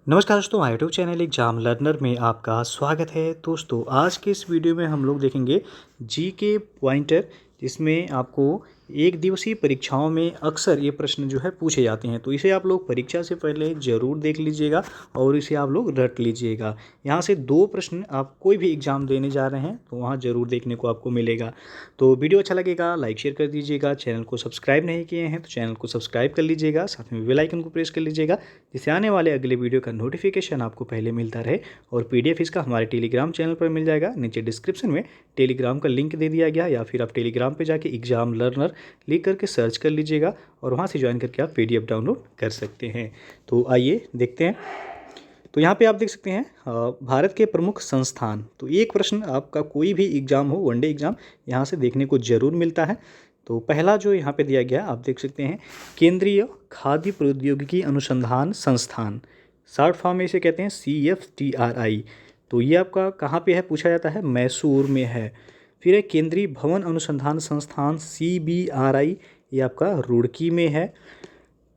नमस्कार दोस्तों, my YouTube channel exam learner में आपका स्वागत है। दोस्तों आज के इस वीडियो में हम लोग देखेंगे जी के पॉइंटर, जिसमें आपको एक दिवसीय परीक्षाओं में अक्सर ये प्रश्न जो है पूछे जाते हैं। तो इसे आप लोग परीक्षा से पहले ज़रूर देख लीजिएगा और इसे आप लोग रट लीजिएगा। यहाँ से 2 प्रश्न आप कोई भी एग्ज़ाम देने जा रहे हैं तो वहाँ ज़रूर देखने को आपको मिलेगा। तो वीडियो अच्छा लगेगा लाइक शेयर कर दीजिएगा। चैनल को सब्सक्राइब नहीं किए हैं तो चैनल को सब्सक्राइब कर लीजिएगा, साथ में बेल आइकन को प्रेस कर लीजिएगा, जिससे आने वाले अगले वीडियो का नोटिफिकेशन आपको पहले मिलता रहे। और पीडीएफ इसका हमारे टेलीग्राम चैनल पर मिल जाएगा। नीचे डिस्क्रिप्शन में टेलीग्राम का लिंक दे दिया गया, या फिर आप टेलीग्राम पे जाके एग्जाम लर्नर लिख करके सर्च कर लीजिएगा और वहाँ से ज्वाइन करके आप पीडीएफ डाउनलोड कर सकते हैं। तो आइए देखते हैं। तो यहाँ पे आप देख सकते हैं भारत के प्रमुख संस्थान। तो एक प्रश्न आपका कोई भी एग्ज़ाम हो, वनडे एग्ज़ाम, यहाँ से देखने को ज़रूर मिलता है। तो पहला जो यहाँ पे दिया गया आप देख सकते हैं, केंद्रीय खाद्य प्रौद्योगिकी अनुसंधान संस्थान, शॉर्ट फॉर्म में इसे कहते हैं CFTRI। तो ये आपका कहाँ पे है पूछा जाता है, मैसूर में है। फिर है केंद्रीय भवन अनुसंधान संस्थान CBRI, ये आपका रुड़की में है।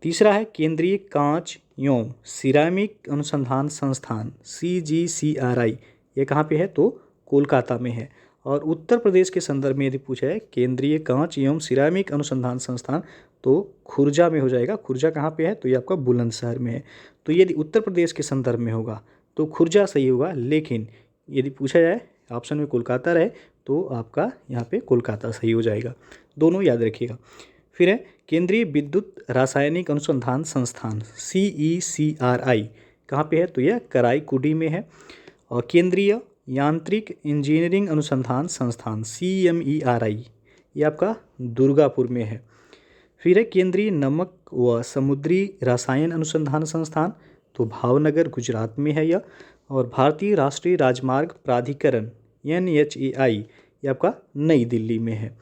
तीसरा है केंद्रीय कांच एवं सिरामिक अनुसंधान संस्थान CGCRI, ये कहाँ पे है तो कोलकाता में है। और उत्तर प्रदेश के संदर्भ में यदि पूछा है केंद्रीय कांच एवं सिरामिक अनुसंधान संस्थान, तो खुर्जा में हो जाएगा। खुर्जा कहाँ पे है तो ये आपका बुलंदशहर में है। तो यदि उत्तर प्रदेश के संदर्भ में होगा तो खुर्जा सही होगा, लेकिन यदि पूछा जाए ऑप्शन में कोलकाता रहे तो आपका यहाँ पे कोलकाता सही हो जाएगा। दोनों याद रखिएगा। फिर है केंद्रीय विद्युत रासायनिक अनुसंधान संस्थान CECRI, कहाँ पे है तो यह कराईकुडी में है। और केंद्रीय यांत्रिक इंजीनियरिंग अनुसंधान संस्थान CMERI, ये आपका दुर्गापुर में है। फिर है केंद्रीय नमक व समुद्री रसायन अनुसंधान संस्थान, तो भावनगर गुजरात में है यह। और भारतीय राष्ट्रीय राजमार्ग प्राधिकरण NHAI, ये आपका नई दिल्ली में है।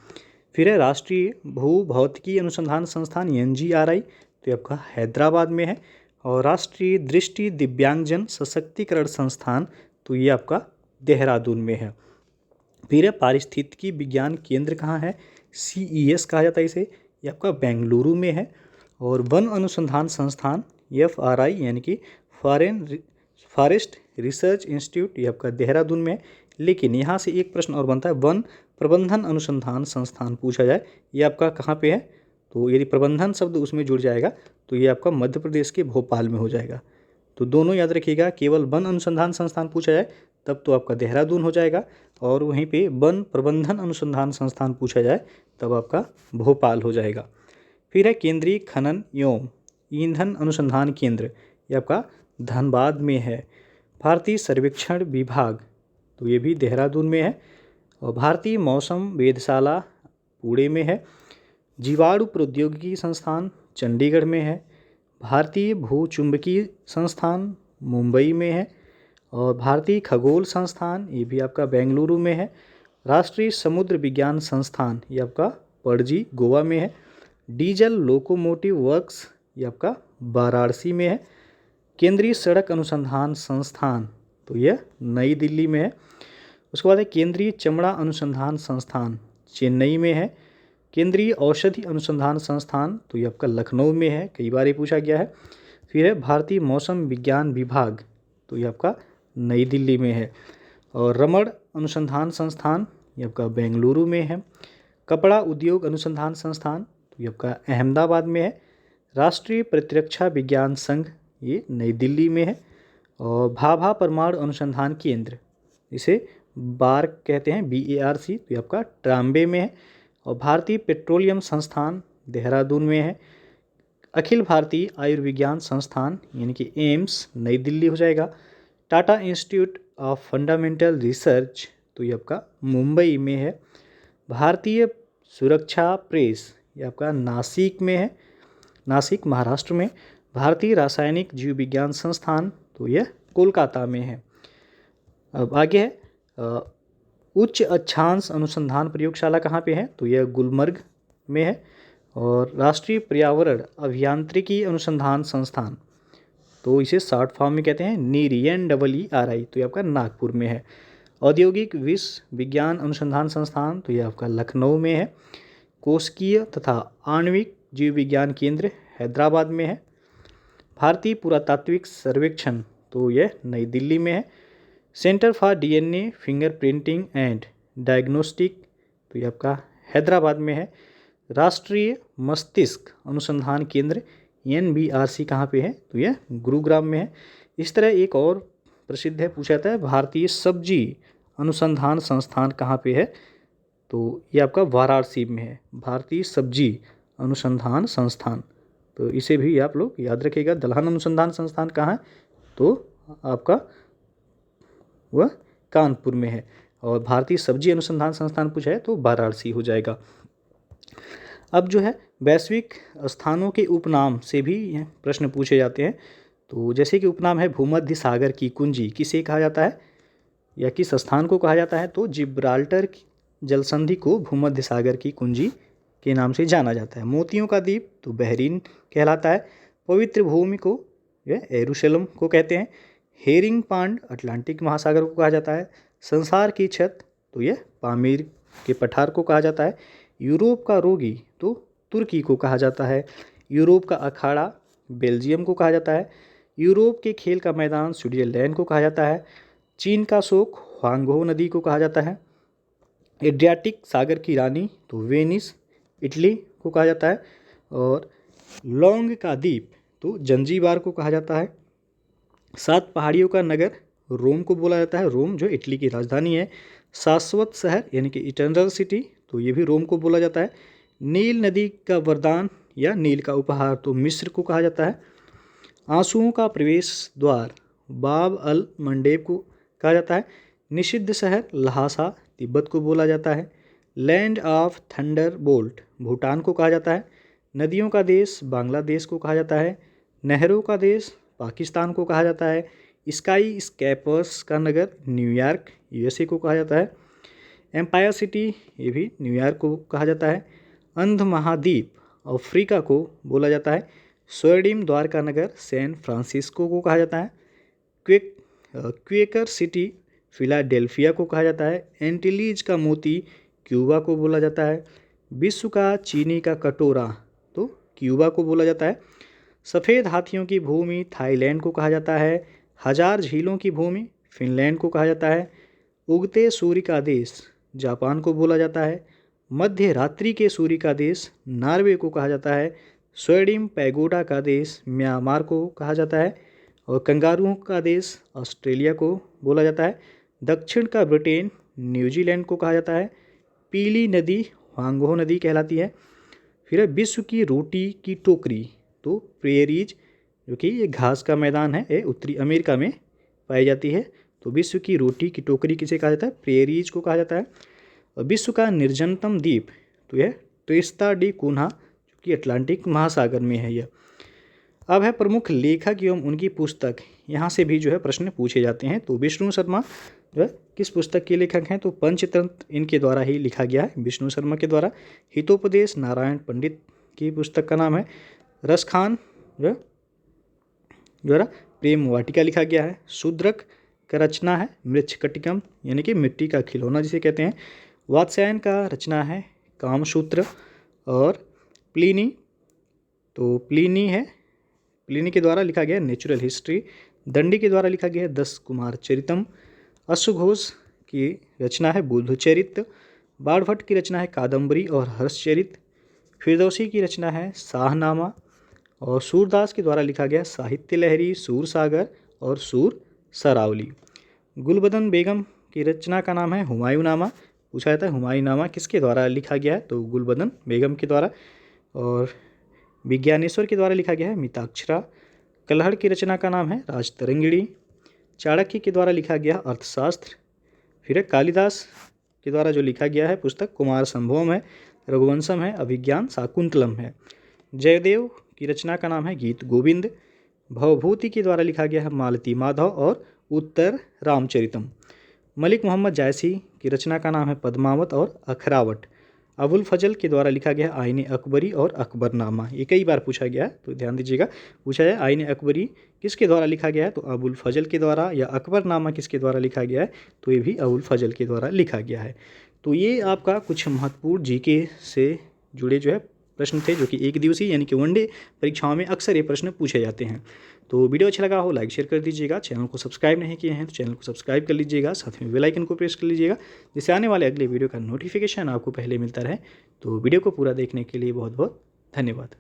फिर है राष्ट्रीय भू भौतिकी अनुसंधान संस्थान NGRI, तो ये आपका हैदराबाद में है। और राष्ट्रीय दृष्टि दिव्यांगजन सशक्तिकरण संस्थान, तो ये आपका देहरादून में है। फिर है पारिस्थितिकी विज्ञान केंद्र कहाँ है, CES कहा जाता है इसे, ये आपका बेंगलुरु में है। और वन अनुसंधान संस्थान FRI यानी कि फॉरेस्ट रिसर्च इंस्टीट्यूट, ये आपका देहरादून में है। लेकिन यहाँ से एक प्रश्न और बनता है, वन प्रबंधन अनुसंधान संस्थान पूछा जाए, ये आपका कहाँ पे है, तो यदि प्रबंधन शब्द उसमें जुड़ जाएगा तो ये आपका मध्य प्रदेश के भोपाल में हो जाएगा। तो दोनों याद रखिएगा, केवल वन अनुसंधान संस्थान पूछा जाए तब तो आपका देहरादून हो जाएगा, और वहीं पे वन प्रबंधन अनुसंधान संस्थान पूछा जाए तब आपका भोपाल हो जाएगा। फिर है केंद्रीय खनन एवं ईंधन अनुसंधान केंद्र, ये आपका धनबाद में है। भारतीय सर्वेक्षण विभाग, तो ये भी देहरादून में है। और भारतीय मौसम वेधशाला पुणे में है। जीवाणु प्रौद्योगिकी संस्थान चंडीगढ़ में है। भारतीय भूचुंबकीय संस्थान मुंबई में है। और भारतीय खगोल संस्थान, ये भी आपका बेंगलुरु में है। राष्ट्रीय समुद्र विज्ञान संस्थान, ये आपका पणजी गोवा में है। डीजल लोकोमोटिव वर्क्स, ये आपका वाराणसी में है। केंद्रीय सड़क अनुसंधान संस्थान, तो यह नई दिल्ली में है। उसके बाद है केंद्रीय चमड़ा अनुसंधान संस्थान चेन्नई में है। केंद्रीय औषधि अनुसंधान संस्थान, तो ये आपका लखनऊ में है, कई बार ये पूछा गया है। फिर है भारतीय मौसम विज्ञान विभाग, तो ये आपका नई दिल्ली में है। और रमण अनुसंधान संस्थान, ये आपका बेंगलुरु में है। कपड़ा उद्योग अनुसंधान संस्थान, तो ये आपका अहमदाबाद में है। राष्ट्रीय प्रतिरक्षा विज्ञान संघ, ये नई दिल्ली में है। और भाभा परमाणु अनुसंधान केंद्र, इसे बार्क कहते हैं, BARC, तो ये आपका ट्राम्बे में है। और भारतीय पेट्रोलियम संस्थान देहरादून में है। अखिल भारतीय आयुर्विज्ञान संस्थान यानी कि एम्स नई दिल्ली हो जाएगा। Tata institute of fundamental research, तो ये आपका मुंबई में है। भारतीय सुरक्षा प्रेस, ये आपका नासिक में है, नासिक महाराष्ट्र में। भारतीय रासायनिक जीव विज्ञान संस्थान, तो यह कोलकाता में है। अब आगे है उच्च अक्षांश अनुसंधान प्रयोगशाला कहाँ पे है, तो यह गुलमर्ग में है। और राष्ट्रीय पर्यावरण अभियांत्रिकी अनुसंधान संस्थान, तो इसे शॉर्ट फॉर्म में कहते हैं NEERI, तो ये आपका नागपुर में है। औद्योगिक विश्व विज्ञान अनुसंधान संस्थान, तो ये आपका लखनऊ में है। कोशिकीय तथा आणविक जीव विज्ञान केंद्र हैदराबाद में है। भारतीय पुरातात्विक सर्वेक्षण तो यह नई दिल्ली में है। Centre for DNA fingerprinting and diagnostic, तो ये आपका हैदराबाद में है। राष्ट्रीय मस्तिष्क अनुसंधान केंद्र NBRC कहाँ पे है, तो यह गुरुग्राम में है। इस तरह एक और प्रसिद्ध है, पूछा जाता है भारतीय सब्जी अनुसंधान संस्थान कहाँ पे है, तो ये आपका वाराणसी में है, भारतीय सब्जी अनुसंधान संस्थान। तो इसे भी आप लोग याद रखिएगा। दलहन अनुसंधान संस्थान कहाँ है, तो आपका वह कानपुर में है। और भारतीय सब्जी अनुसंधान संस्थान पूछा है तो वाराणसी हो जाएगा। अब जो है वैश्विक स्थानों के उपनाम से भी प्रश्न पूछे जाते हैं। तो जैसे कि उपनाम है भूमध्य सागर की कुंजी, किसे कहा जाता है या किस स्थान को कहा जाता है, तो जिब्राल्टर जलसंधि को भूमध्य सागर की कुंजी के नाम से जाना जाता है। मोतियों का द्वीप तो बहरीन कहलाता है। पवित्र भूमि को यह यरूशलेम को कहते हैं। हेरिंग पांड अटलांटिक महासागर को कहा जाता है। संसार की छत तो यह पामीर के पठार को कहा जाता है। यूरोप का रोगी तो तुर्की को कहा जाता है। यूरोप का अखाड़ा बेल्जियम को कहा जाता है। यूरोप के खेल का मैदान स्विट्जरलैंड को कहा जाता है। चीन का शोक ह्वांगहो नदी को कहा जाता है। एड्रियाटिक सागर की रानी तो वेनिस इटली को कहा जाता है। और लौंग का द्वीप तो जंजीबार को कहा जाता है। 7 पहाड़ियों का नगर रोम को बोला जाता है, रोम जो इटली की राजधानी है। शाश्वत शहर यानी कि इटर्नल सिटी, तो ये भी रोम को बोला जाता है। नील नदी का वरदान या नील का उपहार तो मिस्र को कहा जाता है। आंसुओं का प्रवेश द्वार बाब अल मंडेब को कहा जाता है। निषिद्ध शहर लहासा तिब्बत को बोला जाता है। Land of thunder bolt Bhutan को कहा जाता है। नदियों का देश बांग्लादेश को कहा जाता है। नहरों का देश पाकिस्तान को कहा जाता है। स्काई स्कैपर्स का नगर न्यूयॉर्क USA को कहा जाता है। एम्पायर सिटी ये भी न्यूयॉर्क को कहा जाता है। अंध महाद्वीप अफ्रीका को बोला जाता है। स्वर्णिम द्वार का नगर सैन फ्रांसिस्को को कहा जाता है। क्वेकर सिटी फिलाडेल्फिया को कहा जाता है। एंटीलीज का मोती क्यूबा को बोला जाता है। विश्व का चीनी का कटोरा तो क्यूबा को बोला जाता है। सफ़ेद हाथियों की भूमि थाईलैंड को कहा जाता है। हजार झीलों की भूमि फिनलैंड को कहा जाता है। उगते सूर्य का देश जापान को बोला जाता है। मध्य रात्रि के सूर्य का देश नॉर्वे को कहा जाता है। स्वर्णिम पैगोडा का देश म्यांमार को कहा जाता है। और कंगारुओं का देश ऑस्ट्रेलिया को बोला जाता है। दक्षिण का ब्रिटेन न्यूजीलैंड को कहा जाता है। पीली नदी ह्वांगहो नदी कहलाती है। फिर है विश्व की रोटी की टोकरी तो प्रेरीज, जो कि ये घास का मैदान है, ये उत्तरी अमेरिका में पाई जाती है। तो विश्व की रोटी की टोकरी किसे कहा जाता है, प्रेरीज को कहा जाता है। और विश्व का निर्जनतम द्वीप तो यह ट्रिस्ता डी कुन्हा, जो कि अटलांटिक महासागर में है यह। अब है प्रमुख लेखक एवं उनकी पुस्तक, यहाँ से भी जो है प्रश्न पूछे जाते हैं। तो विष्णु शर्मा जो है किस पुस्तक के लेखक हैं, तो पंचतंत्र इनके द्वारा ही लिखा गया है, विष्णु शर्मा के द्वारा। हितोपदेश नारायण पंडित की पुस्तक का नाम है। रसखान जो द्वारा प्रेम वाटिका लिखा गया है। शूद्रक का रचना है मृच्छकटिकम यानी कि मिट्टी का खिलौना जिसे कहते हैं। वात्स्यायन का रचना है कामसूत्र। और प्लिनी तो प्लिनी है, प्लिनी के द्वारा लिखा गया नेचुरल हिस्ट्री। दंडी के द्वारा लिखा गया है 10 कुमार चरितम। अश्वघोष की रचना है बुद्धचरित। बाणभट्ट की रचना है कादम्बरी और हर्षचरित। फिरदौसी की रचना है शाहनामा। और सूरदास के द्वारा लिखा गया साहित्य लहरी, सूरसागर और सूर सरावली। गुलबदन बेगम की रचना का नाम है हुमायूंनामा। पूछा जाता है हुमायूंनामा किसके द्वारा लिखा गया है, तो गुलबदन बेगम के द्वारा। और विज्ञानेश्वर के द्वारा लिखा गया है मिताक्षरा। कल्हड़ की रचना का नाम है राजतरंगिणी। चाणक्य के द्वारा लिखा गया अर्थशास्त्र। फिर कालिदास के द्वारा जो लिखा गया है पुस्तक कुमार संभवम है, रघुवंशम है, अभिज्ञान शाकुंतलम है। जयदेव की रचना का नाम है गीत गोविंद। भवभूति के द्वारा लिखा गया है मालती माधव और उत्तर रामचरितम। मलिक मोहम्मद जायसी की रचना का नाम है पद्मावत और अखरावट। अबुल फजल के द्वारा लिखा गया आईने अकबरी और अकबरनामा। ये कई बार पूछा गया है तो ध्यान दीजिएगा। पूछा है आईने अकबरी किसके द्वारा लिखा गया है, तो अबुल फजल के द्वारा। या अकबरनामा किसके द्वारा लिखा गया है, तो ये भी अबुल फजल के द्वारा लिखा गया है। तो ये आपका कुछ महत्वपूर्ण जीके से जुड़े जो है प्रश्न थे जो कि एक दिवसीय यानी कि वनडे परीक्षाओं में अक्सर ये प्रश्न पूछे जाते हैं। तो वीडियो अच्छा लगा हो लाइक शेयर कर दीजिएगा, चैनल को सब्सक्राइब नहीं किए हैं तो चैनल को सब्सक्राइब कर लीजिएगा, साथ में बेल आइकन को प्रेस कर लीजिएगा जिससे आने वाले अगले वीडियो का नोटिफिकेशन आपको पहले मिलता रहे। तो वीडियो को पूरा देखने के लिए बहुत बहुत धन्यवाद।